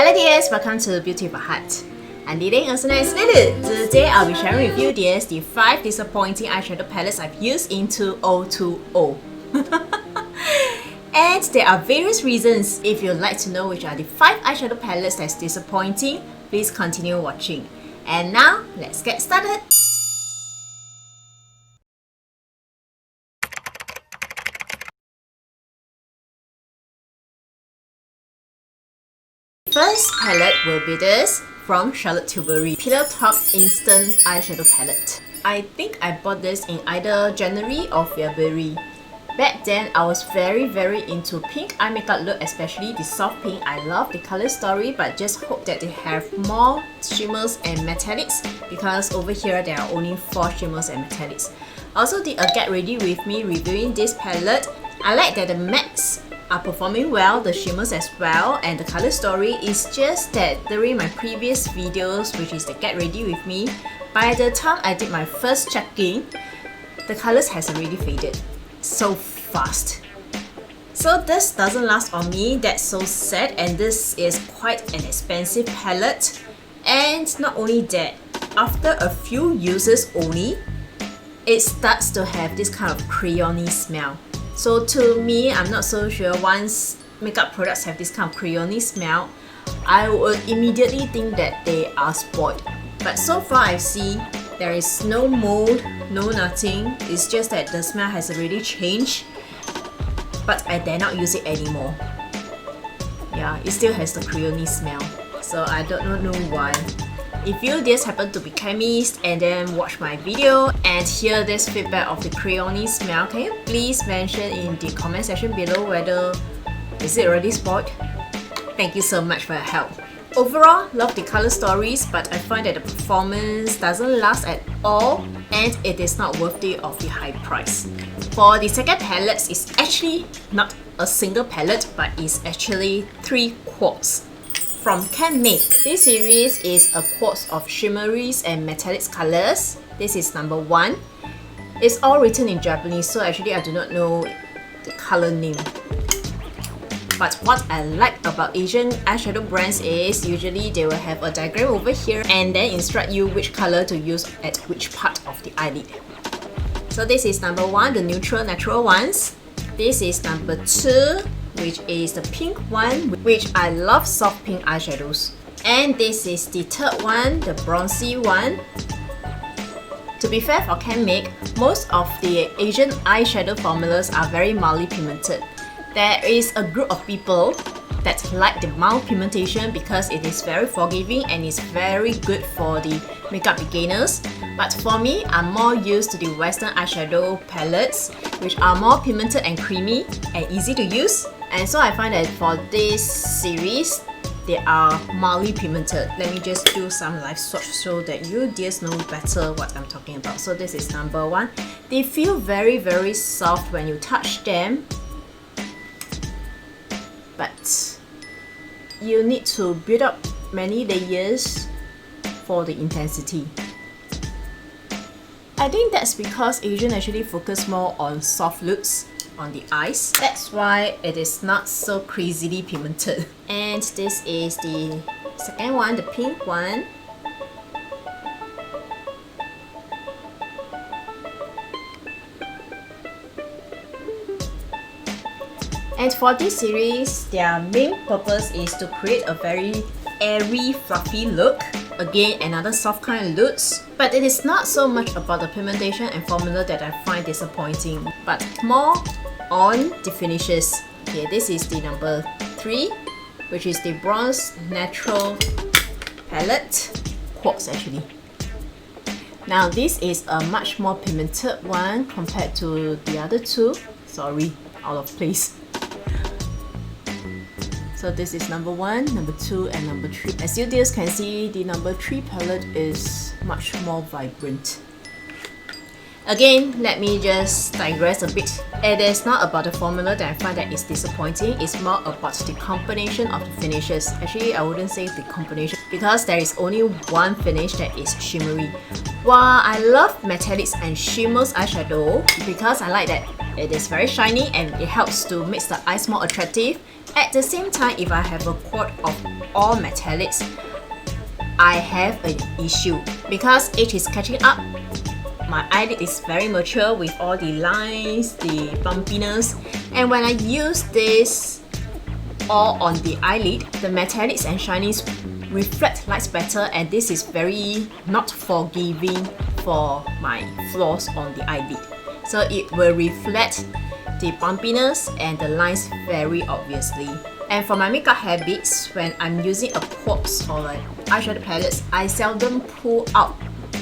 Hello dears, welcome to Beauty by Heart. I'm Leading also nice little. Today I'll be sharing with you dears the 5 disappointing eyeshadow palettes I've used in 2020. And there are various reasons. If you'd like to know which are the 5 eyeshadow palettes that's disappointing, please continue watching. And now, let's get started! First palette will be this from Tilbury Pillowtop Instant Eyeshadow Palette. I think I bought this in either January or February. Back then, I was very into pink eye makeup look, especially the soft pink. I love the color story, but just hope that they have more shimmers and metallics because over here there are only 4 shimmers and metallics. I also did a get ready with me reviewing this palette. I like that the mattes are performing well, the shimmers as well, and the color story is just that during my previous videos, which is the get ready with me, by the time I did my first checking, the colors has already faded so fast. So this doesn't last on me, that's so sad, and this is quite an expensive palette. And not only that, after a few uses only, it starts to have this kind of crayony smell. So to me, I'm not so sure, once makeup products have this kind of crayony smell, I would immediately think that they are spoiled. But so far I see there is no mold, no nothing, it's just that the smell has already changed, but I dare not use it anymore. Yeah, it still has the crayony smell, so I don't know why. If you just happen to be chemist and then watch my video and hear this feedback of the crayony smell, can you please mention in the comment section below whether is it already spoiled? Thank you so much for your help. Overall, love the color stories, but I find that the performance doesn't last at all and it is not worthy of the high price. For the second palette, it's actually not a single palette, but it's actually 3 quarts. From Can Make. This series is a quartz of shimmeries and metallics colors. This is number 1. It's all written in Japanese, so actually I do not know the color name. But what I like about Asian eyeshadow brands is usually they will have a diagram over here and then instruct you which color to use at which part of the eyelid. So this is number 1, the neutral natural ones. This is number 2, which is the pink one, which I love soft pink eyeshadows. And this is the third one, the bronzy one. To be fair for Can Make, most of the Asian eyeshadow formulas are very mildly pigmented. There is a group of people that like the mild pigmentation because it is very forgiving and is very good for the makeup beginners. But for me, I'm more used to the Western eyeshadow palettes, which are more pigmented and creamy and easy to use. And so I find that for this series, they are mildly pigmented. Let me just do some live swatch so that you dears know better what I'm talking about. So this is number 1. They feel very soft when you touch them, but you need to build up many layers for the intensity. I think that's because Asian actually focus more on soft looks on the eyes. That's why it is not so crazily pigmented. And this is the second one, the pink one. And for this series, their main purpose is to create a very airy, fluffy look. Again, another soft kind of looks. But it is not so much about the pigmentation and formula that I find disappointing, but more on the finishes. Okay, this is the number 3, which is the bronze natural palette, quartz actually. Now this is a much more pigmented one compared to the other 2. Sorry, out of place. So this is number 1, number 2 and number 3. As you dears can see, the number 3 palette is much more vibrant. Again, let me just digress a bit. It is not about the formula that I find that is disappointing, it's more about the combination of the finishes. Actually, I wouldn't say the combination because there is only one finish that is shimmery. While I love metallics and shimmers eyeshadow because I like that It is very shiny and it helps to make the eyes more attractive. At the same time, if I have a quart of all metallics, I have an issue because it is catching up. My eyelid is very mature with all the lines, the bumpiness, and when I use this all on the eyelid, the metallics and shinies reflect lights better, and this is very not forgiving for my flaws on the eyelid. So it will reflect the bumpiness and the lines very obviously. And for my makeup habits, when I'm using a quartz or like eyeshadow palettes, I seldom pull out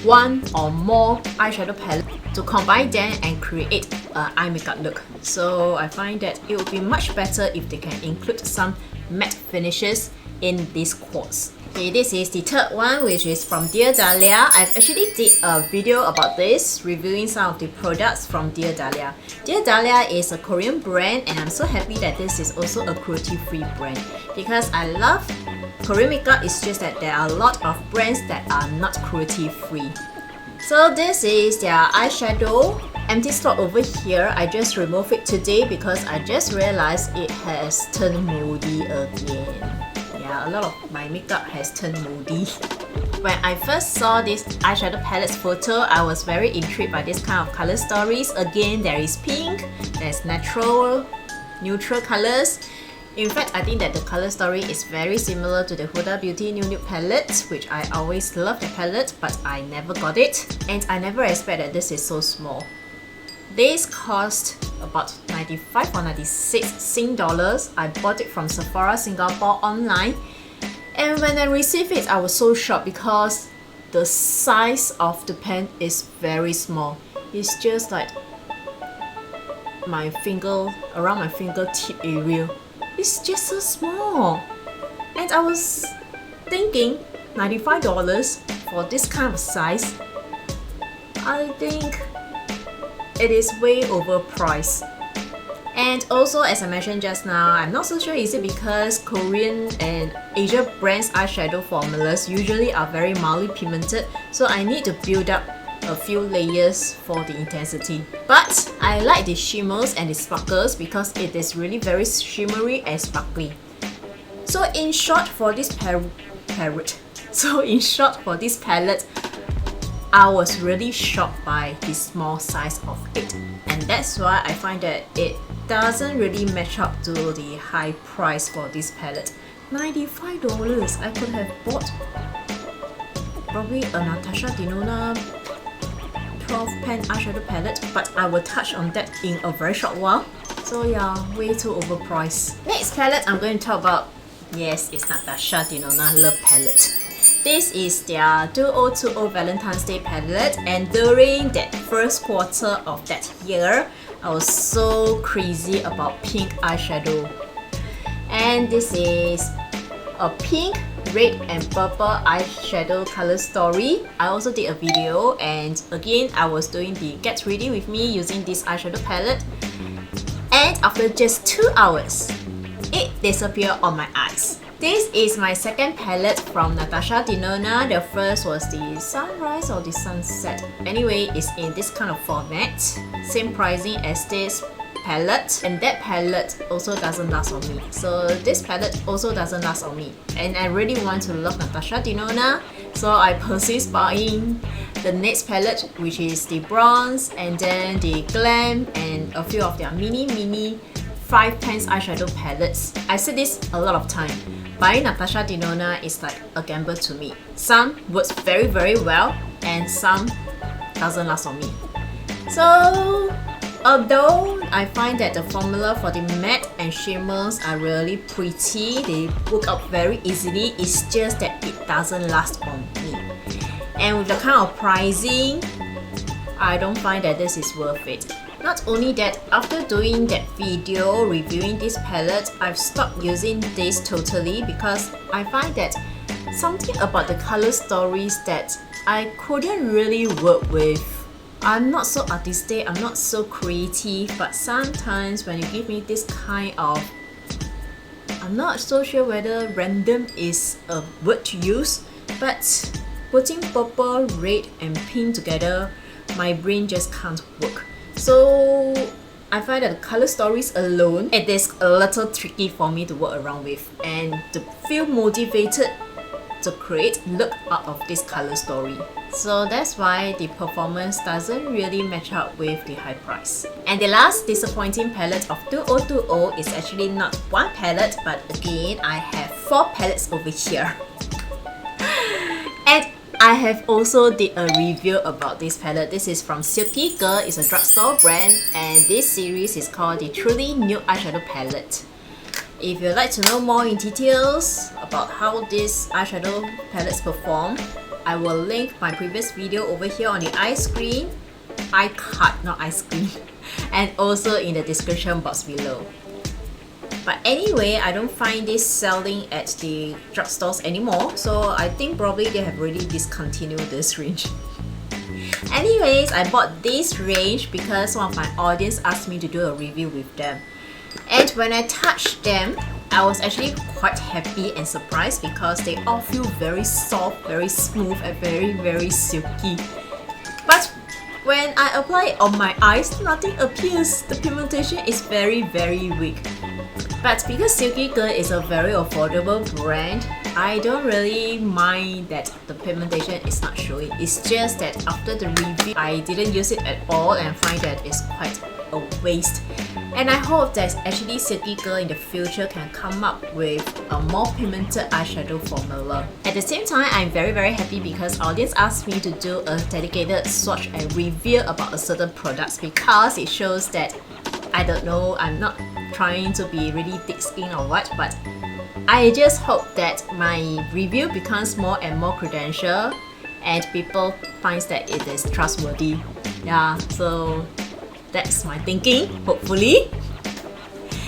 one or more eyeshadow palette to combine them and create an eye makeup look. So I find that it would be much better if they can include some matte finishes in this quartz. Okay, this is the third one, which is from Dear Dahlia. I've actually did a video about this, reviewing some of the products from Dear Dahlia. Dear Dahlia is a Korean brand, and I'm so happy that this is also a cruelty-free brand because I love Korean makeup. It's just that there are a lot of brands that are not cruelty-free. So this is their eyeshadow. Empty slot over here. I just removed it today because I just realized it has turned moldy again. Yeah, a lot of my makeup has turned moldy. When I first saw this eyeshadow palette's photo, I was very intrigued by this kind of color stories. Again, there is pink, there's natural, neutral colors. In fact, I think that the color story is very similar to the Huda Beauty New Nude palette, which I always love the palette, but I never got it. And I never expected that this is so small. This cost about 95 or 96 Sing dollars. I bought it from Sephora Singapore online. And when I received it, I was so shocked because the size of the pen is very small. It's just like my finger, around my fingertip area. It's just so small. And I was thinking, $95 for this kind of size, I think it is way overpriced. And also, as I mentioned just now, I'm not so sure is it because Korean and Asia brands eyeshadow formulas usually are very mildly pigmented, so I need to build up a few layers for the intensity. But I like the shimmers and the sparkles because it is really very shimmery and sparkly. So in short, for this palette, I was really shocked by the small size of it, and that's why I find that it doesn't really match up to the high price for this palette. $95. I could have bought probably a Natasha Dinona 12 pan eyeshadow palette, but I will touch on that in a very short while. So yeah, way too overpriced. Next palette I'm going to talk about, yes, it's Natasha Dinona Love Palette. This is their 2020 Valentine's Day palette, and during that first quarter of that year, I was so crazy about pink eyeshadow. And this is a pink, red and purple eyeshadow color story. I also did a video, and again I was doing the get ready with me using this eyeshadow palette, and after just 2 hours, it disappeared on my eyes. This is my second palette from Natasha Dinona. The first was the sunrise or the sunset. Anyway, it's in this kind of format. Same pricing as this palette, and that palette also doesn't last on me. So this palette also doesn't last on me. And I really want to love Natasha Dinona, so I persist buying the next palette, which is the bronze and then the glam and a few of their mini 5 pans eyeshadow palettes. I said this a lot of time. Buying Natasha Dinona is like a gamble to me. Some works very well, and some doesn't last on me. So although I find that the formula for the matte and shimmers are really pretty, they work out very easily, it's just that it doesn't last on me. And with the kind of pricing, I don't find that this is worth it. Not only that, after doing that video reviewing this palette, I've stopped using this totally because I find that something about the color stories that I couldn't really work with. I'm not so artistic, I'm not so creative, but sometimes when you give me this kind of, I'm not so sure whether random is a word to use, but putting purple, red and pink together, my brain just can't work. So I find that the color stories alone, it is a little tricky for me to work around with, and to feel motivated to create look out of this color story. So that's why the performance doesn't really match up with the high price. And the last disappointing palette of 2020 is actually not one palette, but again I have 4 palettes over here. And I have also did a review about this palette. This is from Silky Girl, it's a drugstore brand, and this series is called the Truly Nude Eyeshadow Palette. If you'd like to know more in details about how these eyeshadow palettes perform, I will link my previous video over here on the iScreen, iCard, not iScreen, and also in the description box below. But anyway, I don't find this selling at the drugstores anymore, so I think probably they have already discontinued this range. Anyways, I bought this range because one of my audience asked me to do a review with them. And when I touched them, I was actually quite happy and surprised because they all feel very soft, very smooth, and very silky. But when I apply it on my eyes, nothing appears. The pigmentation is very weak. But because Silky Girl is a very affordable brand, I don't really mind that the pigmentation is not showing. It's just that after the review, I didn't use it at all and find that it's quite a waste. And I hope that actually Silky Girl in the future can come up with a more pigmented eyeshadow formula. At the same time, I'm very happy because audience asked me to do a dedicated swatch and review about a certain products because it shows that, I don't know, I'm not trying to be really thick skin or what, but I just hope that my review becomes more and more credential and people finds that it is trustworthy. Yeah, so that's my thinking, hopefully.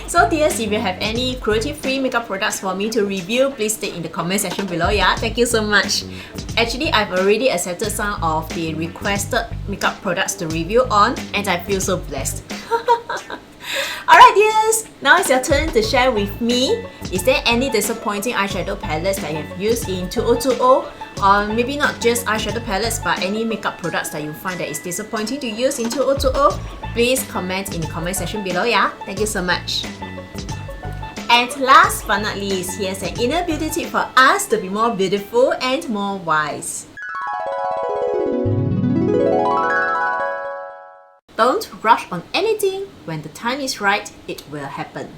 So dears, if you have any cruelty-free makeup products for me to review, please state in the comment section below, yeah? Thank you so much. Actually, I've already accepted some of the requested makeup products to review on, and I feel so blessed. Alright dears, now it's your turn to share with me. Is there any disappointing eyeshadow palettes that you have used in 2020? Or maybe not just eyeshadow palettes, but any makeup products that you find that is disappointing to use in 2020? Please comment in the comment section below, yeah? Thank you so much. And last but not least, here's an inner beauty tip for us to be more beautiful and more wise. Don't rush on anything. When the time is right, it will happen.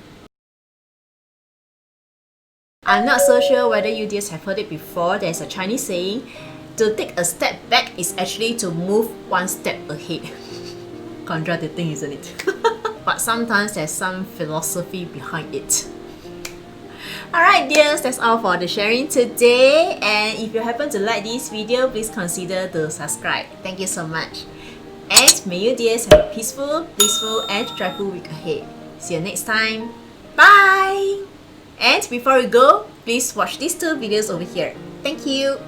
I'm not so sure whether you dears have heard it before. There's a Chinese saying, to take a step back is actually to move one step ahead. Contradicting, isn't it? But sometimes there's some philosophy behind it. Alright dears, that's all for the sharing today. And if you happen to like this video, please consider to subscribe. Thank you so much. And may you dears have a peaceful, blissful and joyful week ahead. See you next time. Bye! And before we go, please watch these 2 videos over here. Thank you!